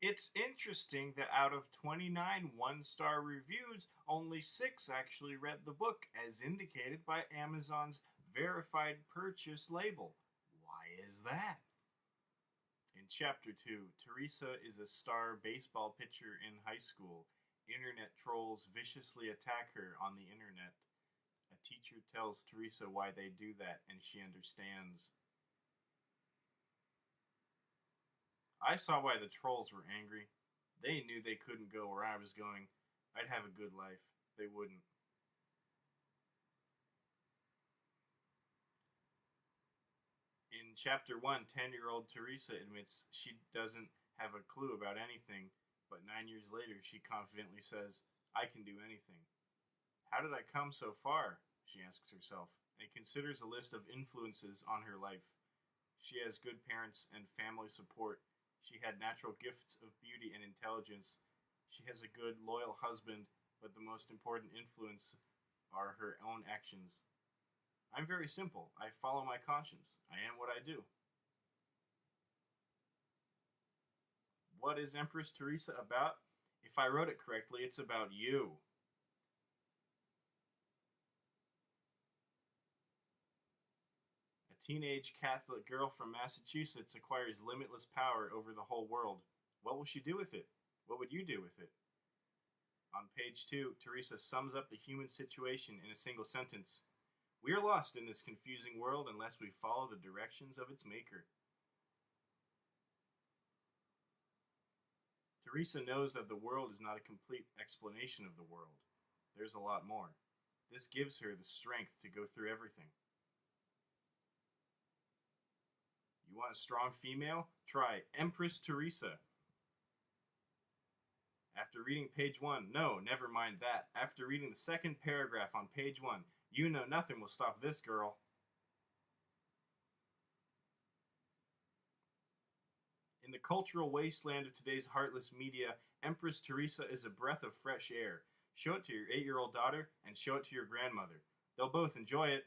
It's interesting that out of 29 one-star reviews, only 6 actually read the book, as indicated by Amazon's verified purchase label. Why is that? In Chapter 2, Teresa is a star baseball pitcher in high school. Internet trolls viciously attack her on the internet. A teacher tells Teresa why they do that, and she understands. I saw why the trolls were angry. They knew they couldn't go where I was going. I'd have a good life. They wouldn't. In Chapter 1, 10-year-old Teresa admits she doesn't have a clue about anything, but 9 years later she confidently says, I can do anything. How did I come so far? She asks herself, and considers a list of influences on her life. She has good parents and family support. She had natural gifts of beauty and intelligence. She has a good, loyal husband, but the most important influence are her own actions. I'm very simple. I follow my conscience. I am what I do. What is Empress Theresa about? If I wrote it correctly, it's about you. A teenage Catholic girl from Massachusetts acquires limitless power over the whole world. What will she do with it? What would you do with it? On page 2, Teresa sums up the human situation in a single sentence. We are lost in this confusing world unless we follow the directions of its maker. Teresa knows that the world is not a complete explanation of the world. There's a lot more. This gives her the strength to go through everything. You want a strong female? Try Empress Theresa. After reading page 1, no, never mind that. After reading the second paragraph on page 1, you know nothing will stop this girl. In the cultural wasteland of today's heartless media, Empress Theresa is a breath of fresh air. Show it to your 8-year-old daughter and show it to your grandmother. They'll both enjoy it.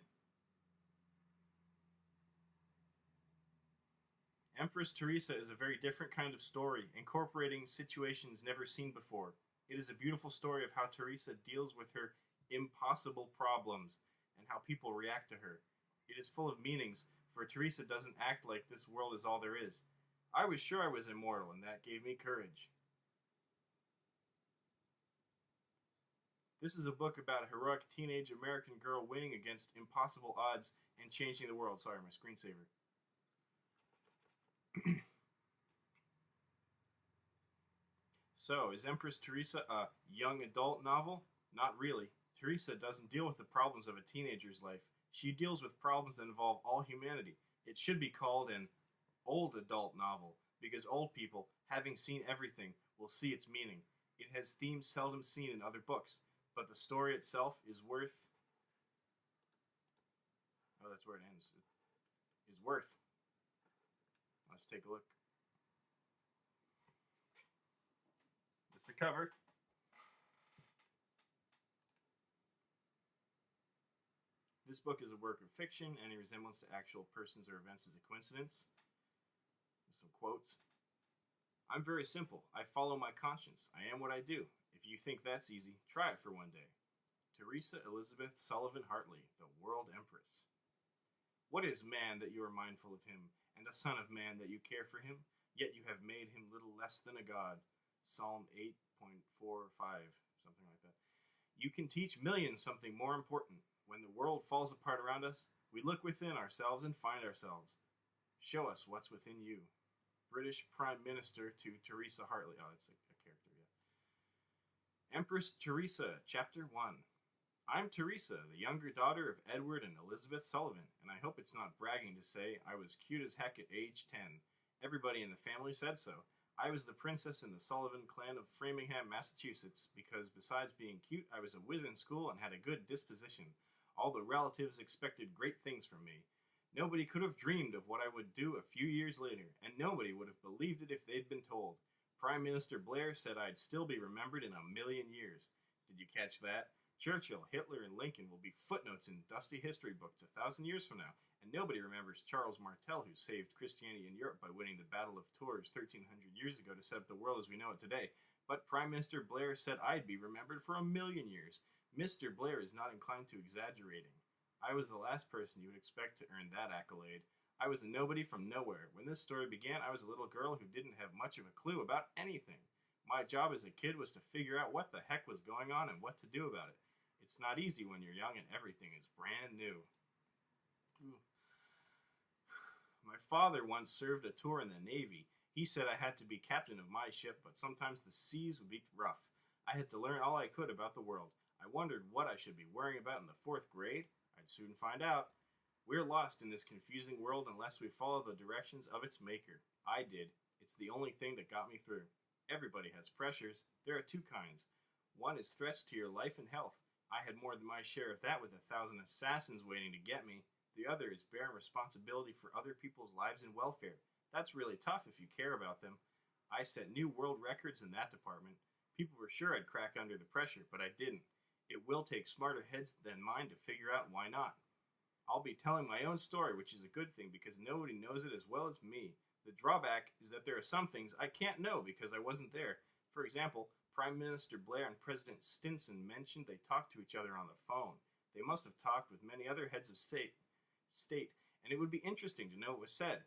Empress Theresa is a very different kind of story, incorporating situations never seen before. It is a beautiful story of how Teresa deals with her impossible problems and how people react to her. It is full of meanings, for Teresa doesn't act like this world is all there is. I was sure I was immortal, and that gave me courage. This is a book about a heroic teenage American girl winning against impossible odds and changing the world. Sorry, my screensaver. So, is Empress Theresa a young adult novel? Not really. Teresa doesn't deal with the problems of a teenager's life. She deals with problems that involve all humanity. It should be called an old adult novel, because old people, having seen everything, will see its meaning. It has themes seldom seen in other books, but the story itself is worth... Oh, that's where it ends. It is worth. Let's take a look. That's the cover. This book is a work of fiction. Any resemblance to actual persons or events is a coincidence. Some quotes. I'm very simple. I follow my conscience. I am what I do. If you think that's easy, try it for one day. Teresa Elizabeth Sullivan Hartley, the World Empress. What is man that you are mindful of him, and a son of man that you care for him? Yet you have made him little less than a god. Psalm 8.45, something like that. You can teach millions something more important. When the world falls apart around us, we look within ourselves and find ourselves. Show us what's within you. British Prime Minister to Teresa Hartley. Oh, it's a character, yeah. Empress Theresa, Chapter 1. I'm Teresa, the younger daughter of Edward and Elizabeth Sullivan, and I hope it's not bragging to say I was cute as heck at age 10. Everybody in the family said so. I was the princess in the Sullivan clan of Framingham, Massachusetts, because besides being cute, I was a whiz in school and had a good disposition. All the relatives expected great things from me. Nobody could have dreamed of what I would do a few years later, and nobody would have believed it if they'd been told. Prime Minister Blair said I'd still be remembered in a million years. Did you catch that? Churchill, Hitler, and Lincoln will be footnotes in dusty history books 1,000 years from now, and And nobody remembers Charles Martel, who saved Christianity in Europe by winning the Battle of Tours 1,300 years ago to set up the world as we know it today. But Prime Minister Blair said I'd be remembered for 1,000,000 years. Mr. Blair is not inclined to exaggerating. I was the last person you would expect to earn that accolade. I was a nobody from nowhere. When this story began, I was a little girl who didn't have much of a clue about anything. My job as a kid was to figure out what the heck was going on and what to do about it. It's not easy when you're young and everything is brand new. My father once served a tour in the Navy. He said I had to be captain of my ship, but sometimes the seas would be rough. I had to learn all I could about the world. I wondered what I should be worrying about in the 4th grade. I'd soon find out. We're lost in this confusing world unless we follow the directions of its maker. I did. It's the only thing that got me through. Everybody has pressures. There are 2 kinds. One is threats to your life and health. I had more than my share of that with 1,000 assassins waiting to get me. The other is bearing responsibility for other people's lives and welfare. That's really tough if you care about them. I set new world records in that department. People were sure I'd crack under the pressure, but I didn't. It will take smarter heads than mine to figure out why not. I'll be telling my own story, which is a good thing because nobody knows it as well as me. The drawback is that there are some things I can't know because I wasn't there. For example, Prime Minister Blair and President Stinson mentioned they talked to each other on the phone. They must have talked with many other heads of state, and it would be interesting to know what was said.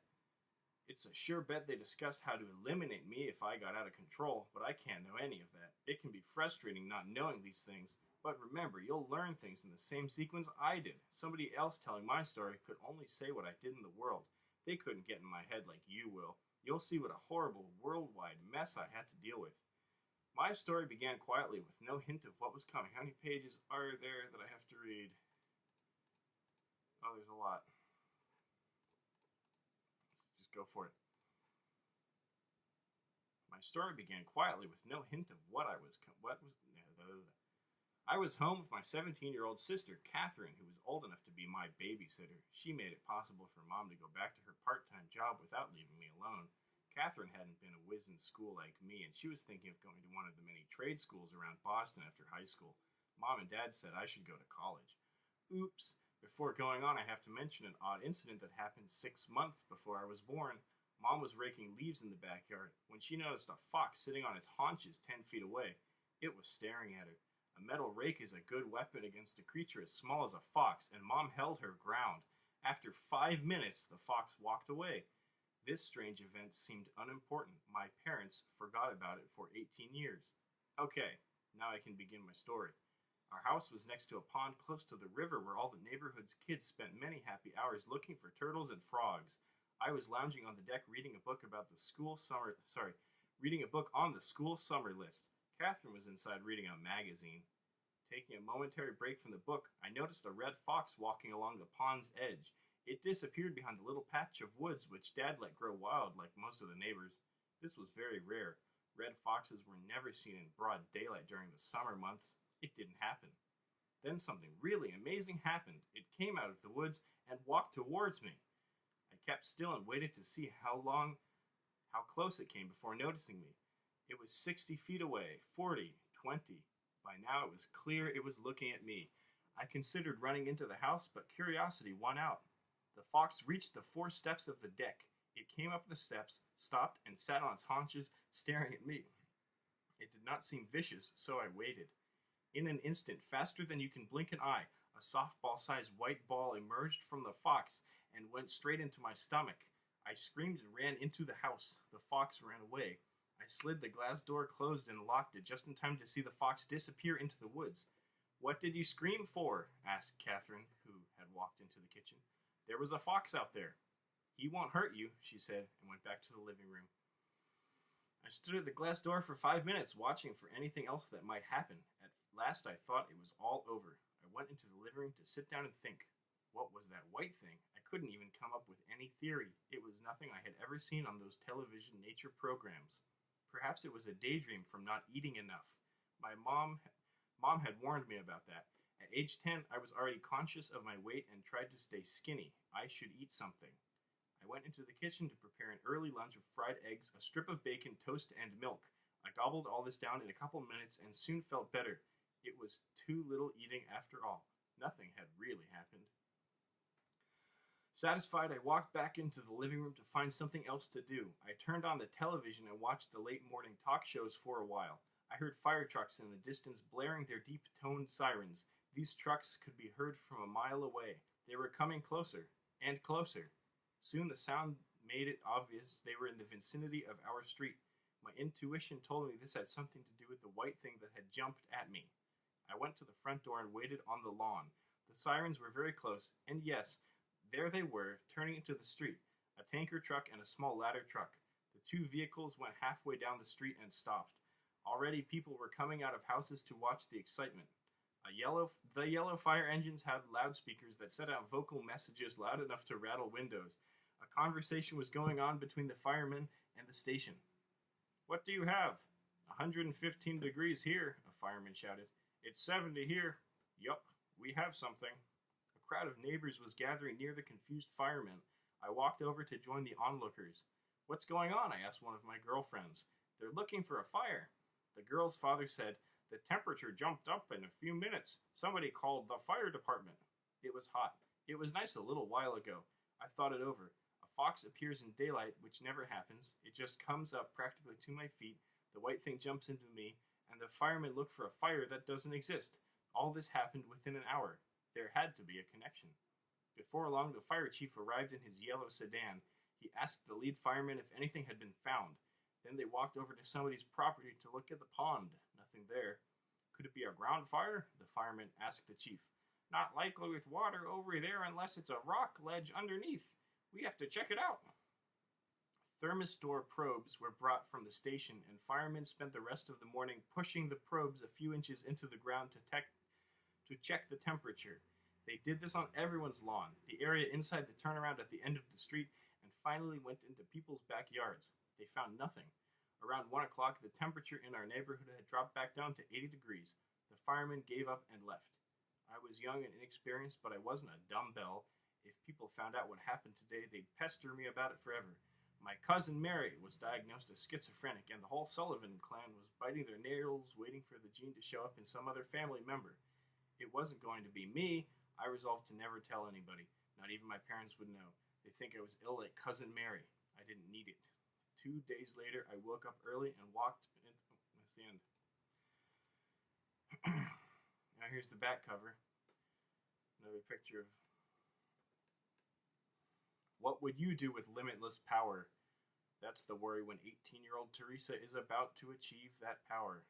It's a sure bet they discussed how to eliminate me if I got out of control, but I can't know any of that. It can be frustrating not knowing these things, but remember, you'll learn things in the same sequence I did. Somebody else telling my story could only say what I did in the world. They couldn't get in my head like you will. You'll see what a horrible worldwide mess I had to deal with. My story began quietly with no hint of what was coming. How many pages are there that I have to read? Oh, there's a lot. Let's just go for it. My story began quietly with no hint of I was home with my 17-year-old sister, Catherine, who was old enough to be my babysitter. She made it possible for Mom to go back to her part-time job without leaving me alone. Catherine hadn't been a whiz in school like me, and she was thinking of going to one of the many trade schools around Boston after high school. Mom and Dad said I should go to college. Oops. Before going on, I have to mention an odd incident that happened 6 months before I was born. Mom was raking leaves in the backyard when she noticed a fox sitting on its haunches 10 feet away. It was staring at her. A metal rake is a good weapon against a creature as small as a fox, and Mom held her ground. After 5 minutes, the fox walked away. This strange event seemed unimportant. My parents forgot about it for 18 years. Okay, now I can begin my story. Our house was next to a pond close to the river where all the neighborhood's kids spent many happy hours looking for turtles and frogs. I was lounging on the deck reading a book on the school summer list. Catherine was inside reading a magazine. Taking a momentary break from the book, I noticed a red fox walking along the pond's edge. It disappeared behind the little patch of woods which Dad let grow wild like most of the neighbors. This was very rare. Red foxes were never seen in broad daylight during the summer months. It didn't happen. Then something really amazing happened. It came out of the woods and walked towards me. I kept still and waited to see how close it came before noticing me. It was 60 feet away, 40, 20. By now it was clear it was looking at me. I considered running into the house, but curiosity won out. The fox reached the 4 steps of the deck. It came up the steps, stopped, and sat on its haunches, staring at me. It did not seem vicious, so I waited. In an instant, faster than you can blink an eye, a softball-sized white ball emerged from the fox and went straight into my stomach. I screamed and ran into the house. The fox ran away. I slid the glass door closed and locked it just in time to see the fox disappear into the woods. "What did you scream for?" asked Catherine, who had walked into the kitchen. "There was a fox out there." "He won't hurt you," she said, and went back to the living room. I stood at the glass door for 5 minutes, watching for anything else that might happen. At last I thought it was all over. I went into the living room to sit down and think. What was that white thing? I couldn't even come up with any theory. It was nothing I had ever seen on those television nature programs. Perhaps it was a daydream from not eating enough. My mom had warned me about that. At age 10, I was already conscious of my weight and tried to stay skinny. I should eat something. I went into the kitchen to prepare an early lunch of fried eggs, a strip of bacon, toast, and milk. I gobbled all this down in a couple minutes and soon felt better. It was too little eating after all. Nothing had really happened. Satisfied, I walked back into the living room to find something else to do. I turned on the television and watched the late morning talk shows for a while. I heard fire trucks in the distance blaring their deep-toned sirens. These trucks could be heard from a mile away. They were coming closer and closer. Soon the sound made it obvious they were in the vicinity of our street. My intuition told me this had something to do with the white thing that had jumped at me. I went to the front door and waited on the lawn. The sirens were very close, and yes, there they were, turning into the street, a tanker truck and a small ladder truck. The two vehicles went halfway down the street and stopped. Already people were coming out of houses to watch the excitement. The yellow fire engines had loudspeakers that set out vocal messages loud enough to rattle windows. A conversation was going on between the firemen and the station. "What do you have?" 115 degrees here, a fireman shouted. "It's 70 here." "Yup, we have something." A crowd of neighbors was gathering near the confused firemen. I walked over to join the onlookers. "What's going on?" I asked one of my girlfriends. "They're looking for a fire." The girl's father said, "The temperature jumped up in a few minutes. Somebody called the fire department." It was hot. It was nice a little while ago. I thought it over. A fox appears in daylight, which never happens. It just comes up practically to my feet. The white thing jumps into me, and the firemen look for a fire that doesn't exist. All this happened within an hour. There had to be a connection. Before long, the fire chief arrived in his yellow sedan. He asked the lead fireman if anything had been found. Then they walked over to somebody's property to look at the pond. Nothing there. "Could it be a ground fire?" the fireman asked the chief. "Not likely with water over there unless it's a rock ledge underneath. We have to check it out." Thermistor probes were brought from the station, and firemen spent the rest of the morning pushing the probes a few inches into the ground to check the temperature. They did this on everyone's lawn, the area inside the turnaround at the end of the street, and finally went into people's backyards. They found nothing. Around 1 o'clock, the temperature in our neighborhood had dropped back down to 80 degrees. The firemen gave up and left. I was young and inexperienced, but I wasn't a dumbbell. If people found out what happened today, they'd pester me about it forever. My cousin Mary was diagnosed as schizophrenic, and the whole Sullivan clan was biting their nails, waiting for the gene to show up in some other family member. It wasn't going to be me. I resolved to never tell anybody. Not even my parents would know. They think I was ill like Cousin Mary. I didn't need it. 2 days later, I woke up early and walked in. That's the end. Now here's the back cover. Another picture of what would you do with limitless power? That's the worry when 18-year-old Teresa is about to achieve that power.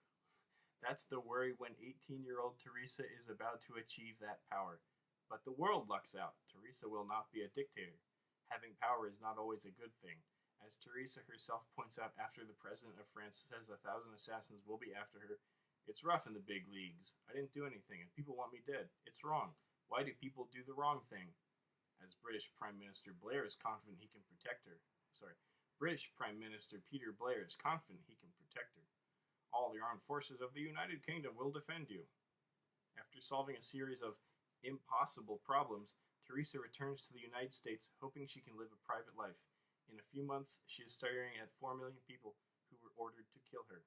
That's the worry when 18-year-old Teresa is about to achieve that power. But the world lucks out. Teresa will not be a dictator. Having power is not always a good thing. As Teresa herself points out after the president of France says 1,000 assassins will be after her, it's rough in the big leagues. I didn't do anything, and people want me dead. It's wrong. Why do people do the wrong thing? As British Prime Minister Blair is confident he can protect her. British Prime Minister Peter Blair is confident he can protect her. All the armed forces of the United Kingdom will defend you. After solving a series of impossible problems, Teresa returns to the United States, hoping she can live a private life. In a few months, she is staring at 4 million people who were ordered to kill her.